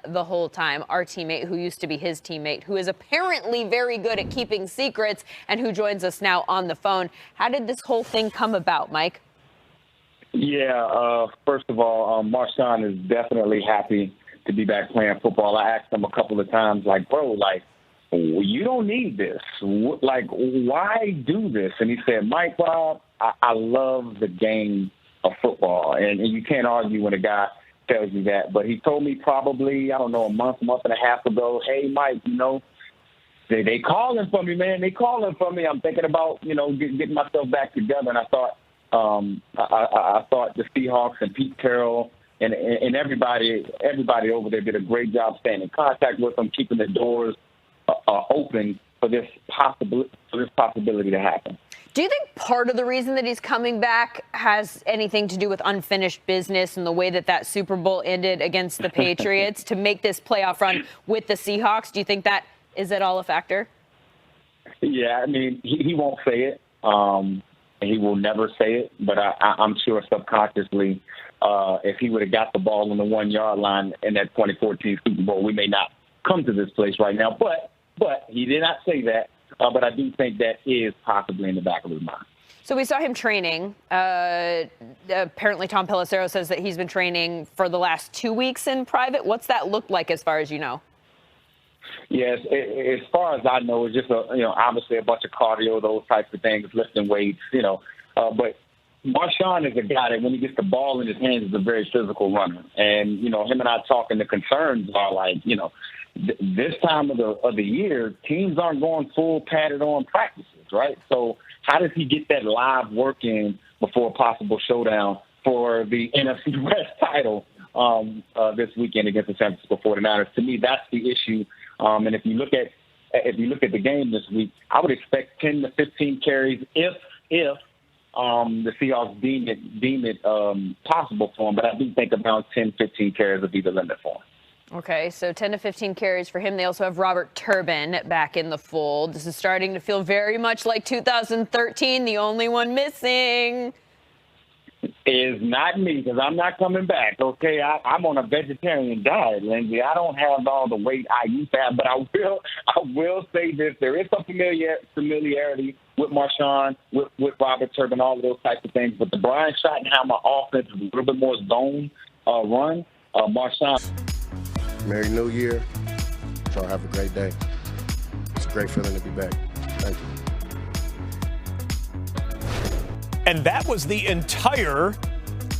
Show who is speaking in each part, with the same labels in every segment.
Speaker 1: the whole time, our teammate who used to be his teammate, who is apparently very good at keeping secrets and who joins us now on the phone. How did this whole thing come about, Mike?
Speaker 2: Yeah, first of all, Marshawn is definitely happy to be back playing football. I asked him a couple of times, like, bro, like, you don't need this. Like, why do this? And he said, Mike, Bob, I love the game of football. And you can't argue when a guy tells you that. But he told me probably, I don't know, a month and a half ago, hey, Mike, you know, they calling for me, man. They calling for me. I'm thinking about, you know, getting myself back together. And I thought the Seahawks and Pete Carroll and everybody over there did a great job staying in contact with them, keeping the doors open for this possibility to happen.
Speaker 1: Do you think part of the reason that he's coming back has anything to do with unfinished business and the way that Super Bowl ended against the Patriots to make this playoff run with the Seahawks? Do you think that is at all a factor?
Speaker 2: Yeah, I mean, he won't say it. He will never say it, but I'm sure subconsciously, if he would have got the ball on the 1 yard line in that 2014 Super Bowl, we may not come to this place right now. But he did not say that. But I do think that is possibly in the back of his mind.
Speaker 1: So we saw him training. Apparently, Tom Pelissero says that he's been training for the last 2 weeks in private. What's that look like, as far as you know?
Speaker 2: Yes, as far as I know, it's just obviously a bunch of cardio, those types of things, lifting weights, But Marshawn is a guy that when he gets the ball in his hands is a very physical runner, and him and I talking. The concerns are like this time of the year, teams aren't going full padded on practices, right? So how does he get that live work in before a possible showdown for the NFC West title this weekend against the San Francisco 49ers? To me, that's the issue. And if you look at the game this week, I would expect 10 to 15 carries if the Seahawks deem it possible for him. But I do think about 10, 15 carries would be the limit for him.
Speaker 1: Okay, so 10 to 15 carries for him. They also have Robert Turbin back in the fold. This is starting to feel very much like 2013, the only one missing.
Speaker 2: Is not me, because I'm not coming back, okay? I'm on a vegetarian diet, Lindsay. I don't have all the weight I used to have, but I will say this. There is some familiarity with Marshawn, with Robert Turbin, all of those types of things. But the Brian Schottenheimer offense is a little bit more zone run. Marshawn.
Speaker 3: Merry New Year. Y'all have a great day. It's a great feeling to be back. Thank you.
Speaker 4: And that was the entire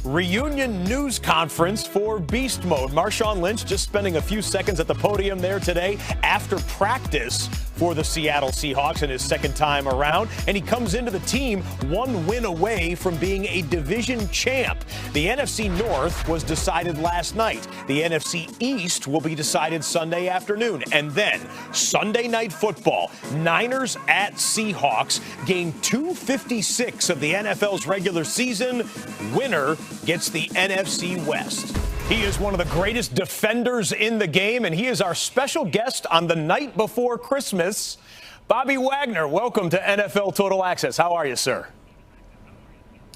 Speaker 4: reunion news conference for Beast Mode. Marshawn Lynch just spending a few seconds at the podium there today after practice for the Seattle Seahawks in his second time around. And he comes into the team one win away from being a division champ. The NFC North was decided last night. The NFC East will be decided Sunday afternoon. And then Sunday Night Football, Niners at Seahawks, game 256 of the NFL's regular season. Winner gets the NFC West. He is one of the greatest defenders in the game, and he is our special guest on the night before Christmas. Bobby Wagner, welcome to NFL Total Access. How are you, sir?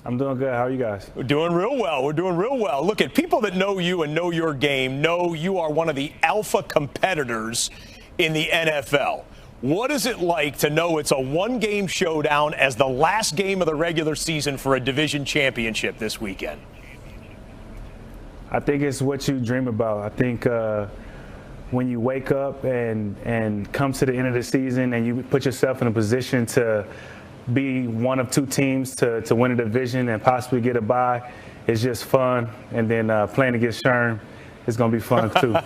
Speaker 5: I'm doing good. How are you guys?
Speaker 4: We're doing real well. We're doing real well. Look, at people that know you and know your game know you are one of the alpha competitors in the NFL. What is it like to know it's a one-game showdown as the last game of the regular season for a division championship this weekend?
Speaker 5: I think it's what you dream about. I think when you wake up and come to the end of the season and you put yourself in a position to be one of two teams to win a division and possibly get a bye, it's just fun. And then playing against Sharpe, it's going to be fun, too.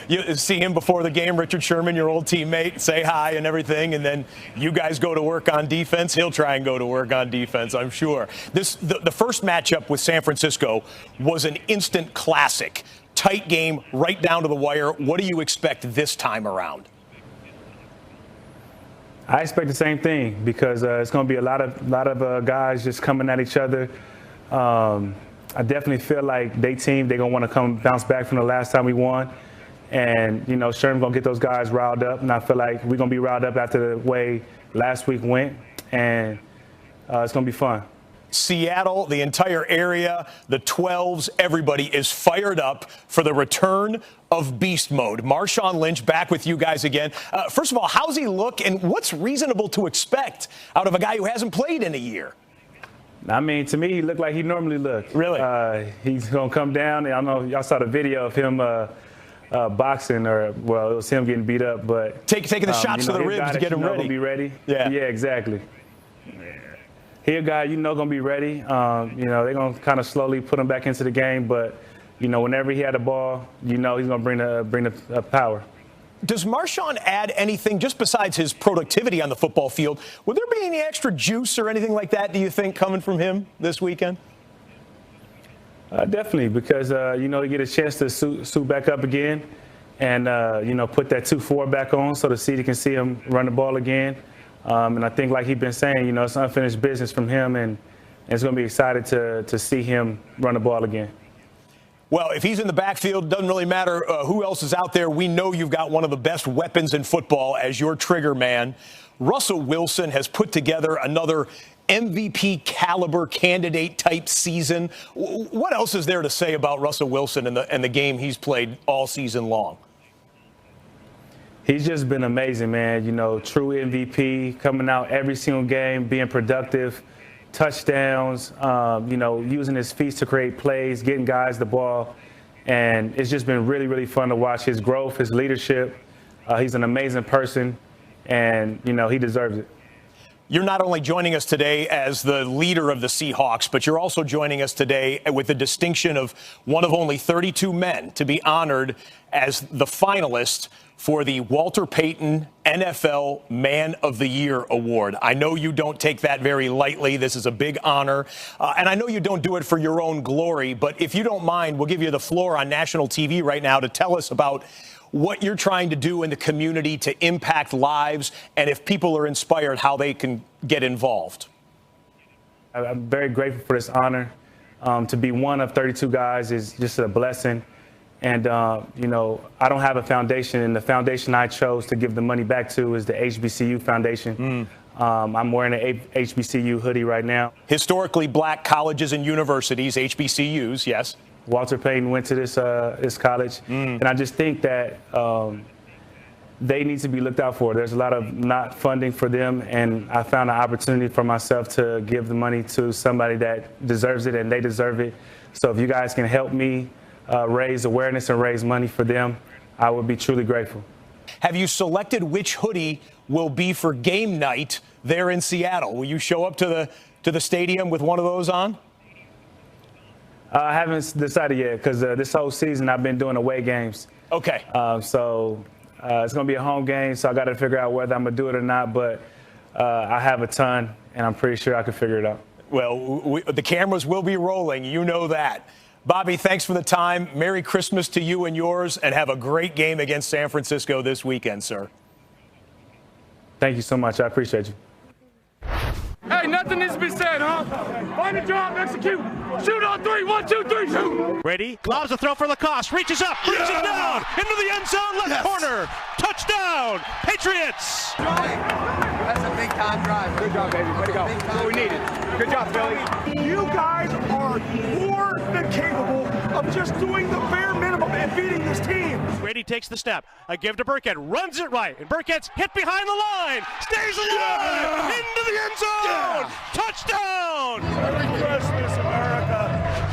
Speaker 4: You see him before the game, Richard Sherman, your old teammate, say hi and everything, and then you guys go to work on defense. He'll try and go to work on defense, I'm sure. The first matchup with San Francisco was an instant classic. Tight game, right down to the wire. What do you expect this time around?
Speaker 5: I expect the same thing because it's going to be a lot of guys just coming at each other. I definitely feel like they're going to want to come bounce back from the last time we won. And, Sherman's going to get those guys riled up. And I feel like we're going to be riled up after the way last week went. And it's going to be fun.
Speaker 4: Seattle, the entire area, the 12s, everybody is fired up for the return of beast mode. Marshawn Lynch back with you guys again. First of all, how's he look, and what's reasonable to expect out of a guy who hasn't played in a year?
Speaker 5: I mean, to me, he looked like he normally looked.
Speaker 4: Really?
Speaker 5: He's going to come down. I know y'all saw the video of him boxing, it was him getting beat up. But
Speaker 4: taking the shots to the ribs to get him ready.
Speaker 5: Gonna be ready.
Speaker 4: Yeah,
Speaker 5: exactly. He a guy going to be ready. They're going to kind of slowly put him back into the game, but whenever he had the ball, he's going to bring the power.
Speaker 4: Does Marshawn add anything just besides his productivity on the football field? Would there be any extra juice or anything like that, do you think, coming from him this weekend?
Speaker 5: Definitely, because you get a chance to suit back up again, and put that 2-4 back on so the city can see him run the ball again. And I think, like he's been saying, it's unfinished business from him, and it's going to be excited to see him run the ball again.
Speaker 4: Well, if he's in the backfield, doesn't really matter who else is out there. We know you've got one of the best weapons in football as your trigger man. Russell Wilson has put together another MVP caliber candidate type season. What else is there to say about Russell Wilson and the game he's played all season long?
Speaker 5: He's just been amazing, man. True MVP, coming out every single game, being productive, touchdowns, using his feet to create plays, getting guys the ball. And it's just been really, really fun to watch his growth, his leadership. He's an amazing person, and, he deserves it.
Speaker 4: You're not only joining us today as the leader of the Seahawks, but you're also joining us today with the distinction of one of only 32 men to be honored as the finalist for the Walter Payton NFL Man of the Year Award. I know you don't take that very lightly. This is a big honor. And I know you don't do it for your own glory, but if you don't mind, we'll give you the floor on national TV right now to tell us about what you're trying to do in the community to impact lives, and if people are inspired, how they can get involved.
Speaker 5: I'm very grateful for this honor. To be one of 32 guys is just a blessing. And, I don't have a foundation, and the foundation I chose to give the money back to is the HBCU Foundation. I'm wearing an HBCU hoodie right now.
Speaker 4: Historically black colleges and universities, HBCUs, yes.
Speaker 5: Walter Payton went to this college, and I just think that they need to be looked out for. There's a lot of not funding for them, and I found an opportunity for myself to give the money to somebody that deserves it, and they deserve it. So if you guys can help me raise awareness and raise money for them, I would be truly grateful.
Speaker 4: Have you selected which hoodie will be for game night there in Seattle? Will you show up to the stadium with one of those on?
Speaker 5: I haven't decided yet, because this whole season I've been doing away games.
Speaker 4: Okay.
Speaker 5: So it's going to be a home game, so I got to figure out whether I'm going to do it or not. But I have a ton, and I'm pretty sure I can figure it out.
Speaker 4: Well, the cameras will be rolling. You know that. Bobby, thanks for the time. Merry Christmas to you and yours, and have a great game against San Francisco this weekend, sir.
Speaker 5: Thank you so much. I appreciate you.
Speaker 6: Hey, nothing needs to be said, huh? Find a job, execute. Shoot on 3, 1, 2, 3, shoot.
Speaker 7: Ready? Lobs a throw for Lacoste. Reaches up, reaches down, into the end zone, left corner. Touchdown, Patriots.
Speaker 8: That's a big time drive.
Speaker 6: Good job, baby. Way to go. That's what we needed. Good job, Philly. You guys are more than capable of just doing the bare minimum and beating this team.
Speaker 7: Brady takes the step. A give to Burkhead. Runs it right. And Burkhead's hit behind the line. Stays alive. Into the end zone. Touchdown.
Speaker 6: Merry Christmas, America.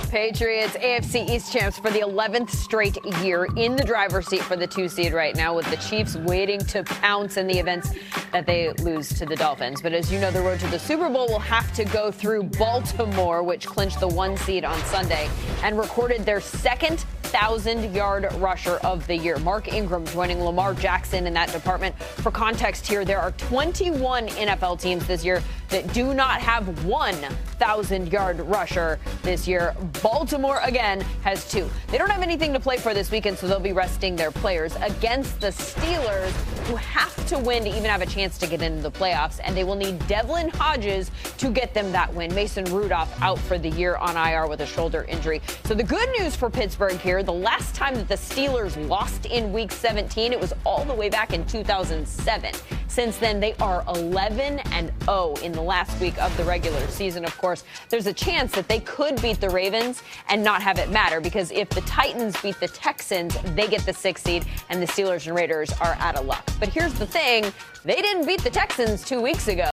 Speaker 1: Patriots AFC East champs for the 11th straight year, in the driver's seat for the 2 seed right now, with the Chiefs waiting to pounce in the events that they lose to the Dolphins. But as you know, the road to the Super Bowl will have to go through Baltimore, which clinched the 1 seed on Sunday and recorded their second 1,000-yard rusher of the year. Mark Ingram joining Lamar Jackson in that department. For context here, there are 21 NFL teams this year that do not have 1,000-yard rusher this year. Baltimore, again, has 2. They don't have anything to play for this weekend, so they'll be resting their players against the Steelers, who have to win to even have a chance to get into the playoffs, and they will need Devlin Hodges to get them that win. Mason Rudolph out for the year on IR with a shoulder injury. So the good news for Pittsburgh here, the last time that the Steelers lost in Week 17, it was all the way back in 2007. Since then, they are 11-0 in the last week of the regular season. Of course, there's a chance that they could beat the Ravens and not have it matter, because if the Titans beat the Texans, they get the 6th seed, and the Steelers and Raiders are out of luck. But here's the thing, they didn't beat the Texans 2 weeks ago.